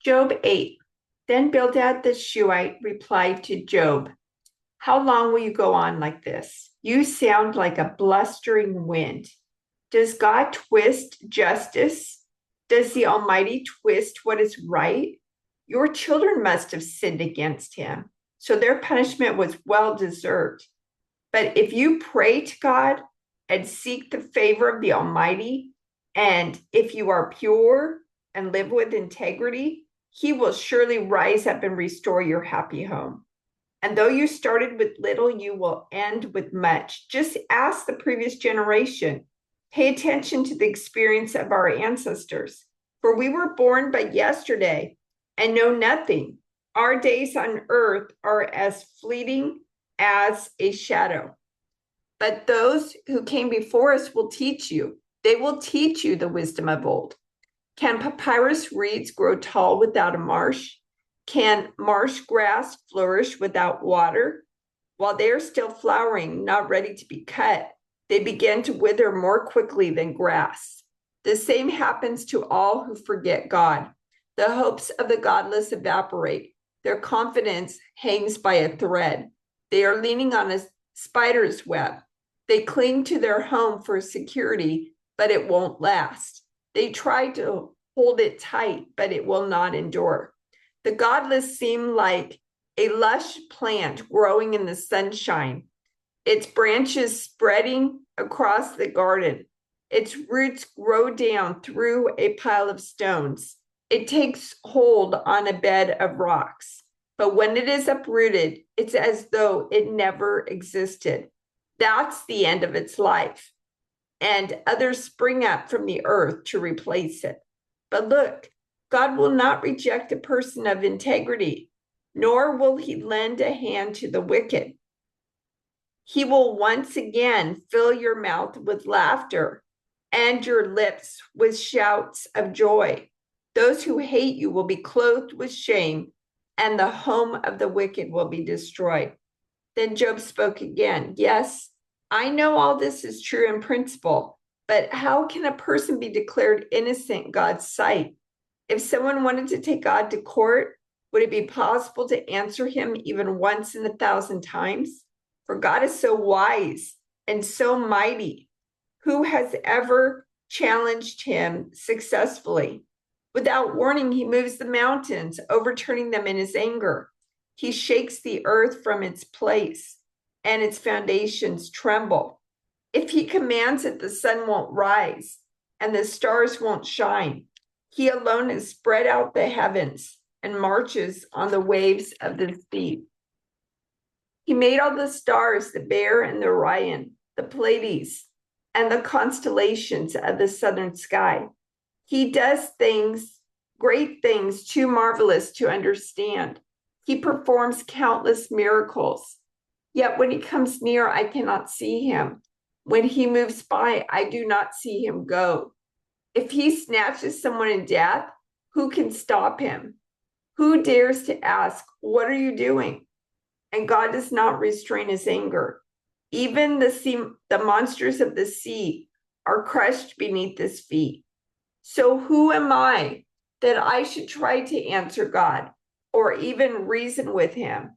Job 8. Then Bildad the Shuhite replied to Job, "How long will you go on like this? You sound like a blustering wind. Does God twist justice? Does the Almighty twist what is right? Your children must have sinned against him, so their punishment was well deserved. But if you pray to God and seek the favor of the Almighty, and if you are pure and live with integrity, he will surely rise up and restore your happy home. And though you started with little, you will end with much. Just ask the previous generation. Pay attention to the experience of our ancestors. For we were born but yesterday and know nothing. Our days on earth are as fleeting as a shadow. But those who came before us will teach you. They will teach you the wisdom of old. Can papyrus reeds grow tall without a marsh? Can marsh grass flourish without water? While they are still flowering, not ready to be cut, they begin to wither more quickly than grass. The same happens to all who forget God. The hopes of the godless evaporate. Their confidence hangs by a thread. They are leaning on a spider's web. They cling to their home for security, but it won't last. They try to hold it tight, but it will not endure. The godless seem like a lush plant growing in the sunshine, its branches spreading across the garden. Its roots grow down through a pile of stones. It takes hold on a bed of rocks. But when it is uprooted, it's as though it never existed. That's the end of its life. And others spring up from the earth to replace it. But look, God will not reject a person of integrity, nor will he lend a hand to the wicked. He will once again fill your mouth with laughter and your lips with shouts of joy. Those who hate you will be clothed with shame, and the home of the wicked will be destroyed. Then Job spoke again. Yes, I know all this is true in principle, but how can a person be declared innocent in God's sight? If someone wanted to take God to court, would it be possible to answer him even once in 1,000 times? For God is so wise and so mighty. Who has ever challenged him successfully? Without warning, he moves the mountains, overturning them in his anger. He shakes the earth from its place, and its foundations tremble. If he commands it, the sun won't rise, and the stars won't shine. He alone has spread out the heavens and marches on the waves of the sea. He made all the stars, the Bear and the Orion, the Pleiades, and the constellations of the southern sky. He does things, great things, too marvelous to understand. He performs countless miracles. Yet when he comes near, I cannot see him. When he moves by, I do not see him go. If he snatches someone in death, who can stop him? Who dares to ask, "What are you doing?" And God does not restrain his anger. Even the monsters of the sea are crushed beneath his feet. So who am I that I should try to answer God or even reason with him?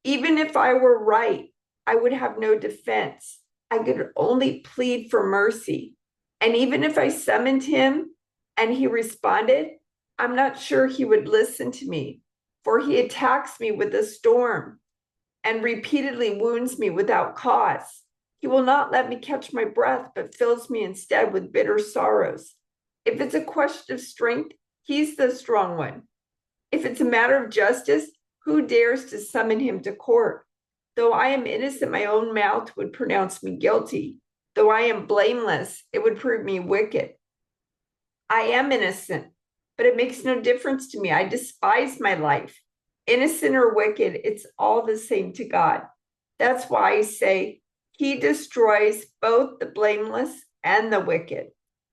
Even if I were right, I would have no defense. I could only plead for mercy. And even if I summoned him and he responded, I'm not sure he would listen to me, for he attacks me with a storm and repeatedly wounds me without cause. He will not let me catch my breath, but fills me instead with bitter sorrows. If it's a question of strength, he's the strong one. If it's a matter of justice, who dares to summon him to court? Though I am innocent, my own mouth would pronounce me guilty. Though I am blameless, it would prove me wicked. I am innocent, but it makes no difference to me. I despise my life. Innocent or wicked, it's all the same to God. That's why I say he destroys both the blameless and the wicked.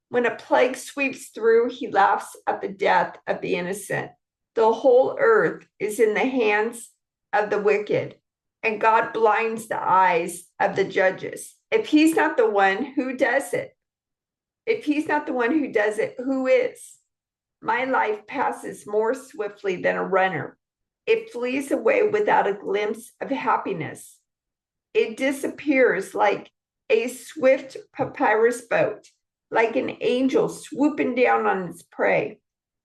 When a plague sweeps through, he laughs at the death of the innocent. The whole earth is in the hands of the wicked, and God blinds the eyes of the judges. If he's not the one, who does it? If he's not the one who does it, who is? My life passes more swiftly than a runner. It flees away without a glimpse of happiness. It disappears like a swift papyrus boat, like an angel swooping down on its prey.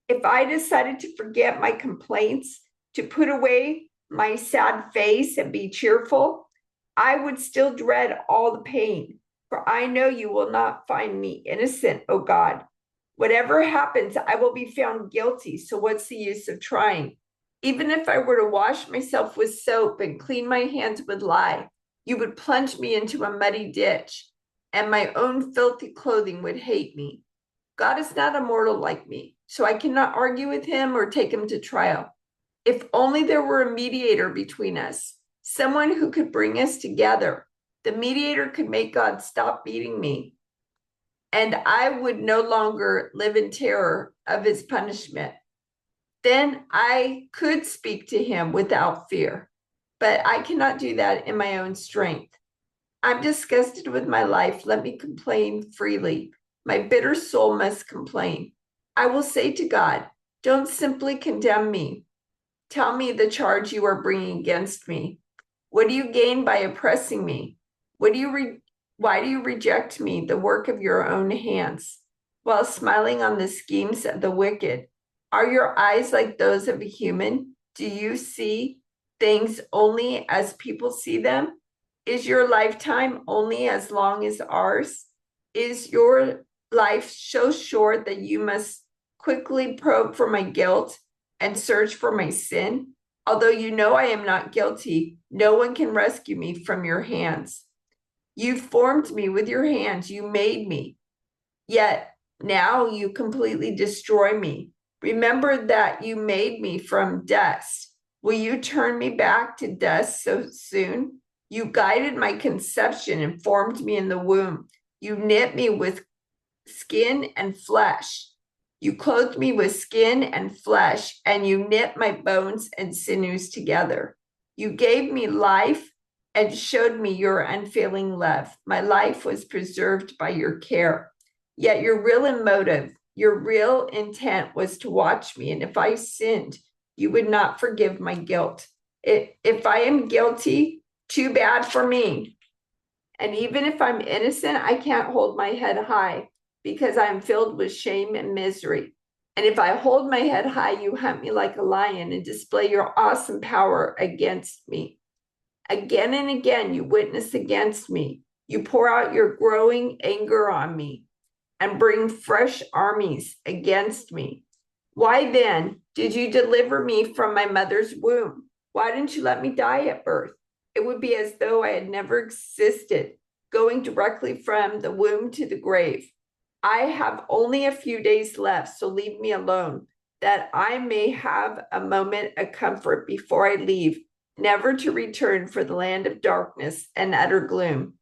If I decided to forget my complaints, to put away my sad face and be cheerful, I would still dread all the pain, for I know you will not find me innocent, O God. Whatever happens, I will be found guilty, so what's the use of trying? Even if I were to wash myself with soap and clean my hands with lye, you would plunge me into a muddy ditch, and my own filthy clothing would hate me. God is not a mortal like me, so I cannot argue with him or take him to trial. If only there were a mediator between us, someone who could bring us together. The mediator could make God stop beating me, and I would no longer live in terror of his punishment. Then I could speak to him without fear, but I cannot do that in my own strength. I'm disgusted with my life. Let me complain freely. My bitter soul must complain. I will say to God, don't simply condemn me. Tell me the charge you are bringing against me. What do you gain by oppressing me? Why do you reject me, the work of your own hands, while smiling on the schemes of the wicked? Are your eyes like those of a human? Do you see things only as people see them? Is your lifetime only as long as ours? Is your life so short that you must quickly probe for my guilt and search for my sin? Although you know I am not guilty, no one can rescue me from your hands. You formed me with your hands, you made me, yet now you completely destroy me. Remember that you made me from dust. Will you turn me back to dust so soon? You guided my conception and formed me in the womb. You knit me with skin and flesh. You clothed me with skin and flesh, and you knit my bones and sinews together. You gave me life and showed me your unfailing love. My life was preserved by your care. Yet your real motive, your real intent was to watch me. And if I sinned, you would not forgive my guilt. If I am guilty, too bad for me. And even if I'm innocent, I can't hold my head high because I'm filled with shame and misery. And if I hold my head high, you hunt me like a lion and display your awesome power against me. Again and again, you witness against me. You pour out your growing anger on me and bring fresh armies against me. Why then did you deliver me from my mother's womb? Why didn't you let me die at birth? It would be as though I had never existed, going directly from the womb to the grave. I have only a few days left, so leave me alone, that I may have a moment of comfort before I leave, never to return for the land of darkness and utter gloom.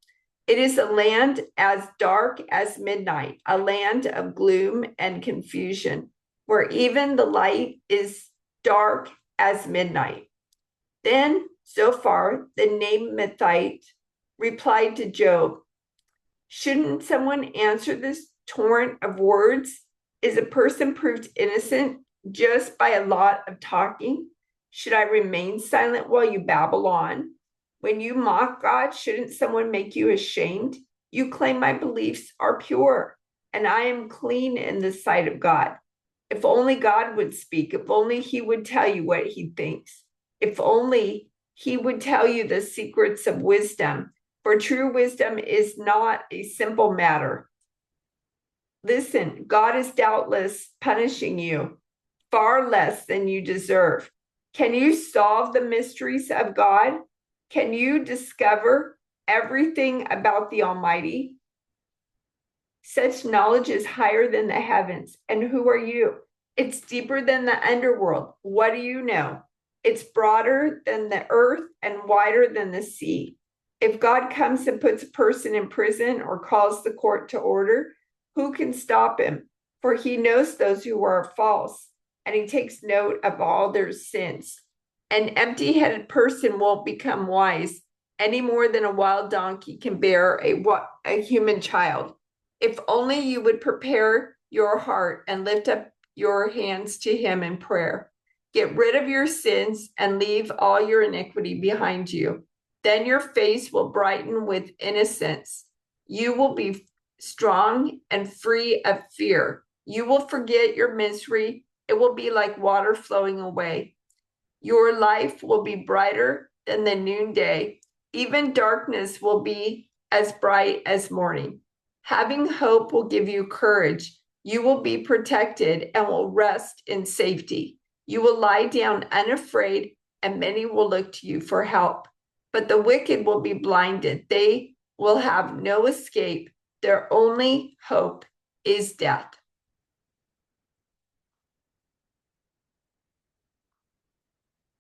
It is a land as dark as midnight, a land of gloom and confusion, where even the light is dark as midnight. Then Zophar, the Naamathite, replied to Job, shouldn't someone answer this torrent of words? Is a person proved innocent just by a lot of talking? Should I remain silent while you babble on? When you mock God, shouldn't someone make you ashamed? You claim my beliefs are pure, and I am clean in the sight of God. If only God would speak, if only he would tell you what he thinks, if only he would tell you the secrets of wisdom, for true wisdom is not a simple matter. Listen, God is doubtless punishing you far less than you deserve. Can you solve the mysteries of God? Can you discover everything about the Almighty? Such knowledge is higher than the heavens. And who are you? It's deeper than the underworld. What do you know? It's broader than the earth and wider than the sea. If God comes and puts a person in prison or calls the court to order, who can stop him? For he knows those who are false, and he takes note of all their sins. An empty-headed person won't become wise any more than a wild donkey can bear a human child. If only you would prepare your heart and lift up your hands to him in prayer. Get rid of your sins and leave all your iniquity behind you. Then your face will brighten with innocence. You will be strong and free of fear. You will forget your misery. It will be like water flowing away. Your life will be brighter than the noonday. Even darkness will be as bright as morning. Having hope will give you courage. You will be protected and will rest in safety. You will lie down unafraid, and many will look to you for help. But the wicked will be blinded. They will have no escape. Their only hope is death.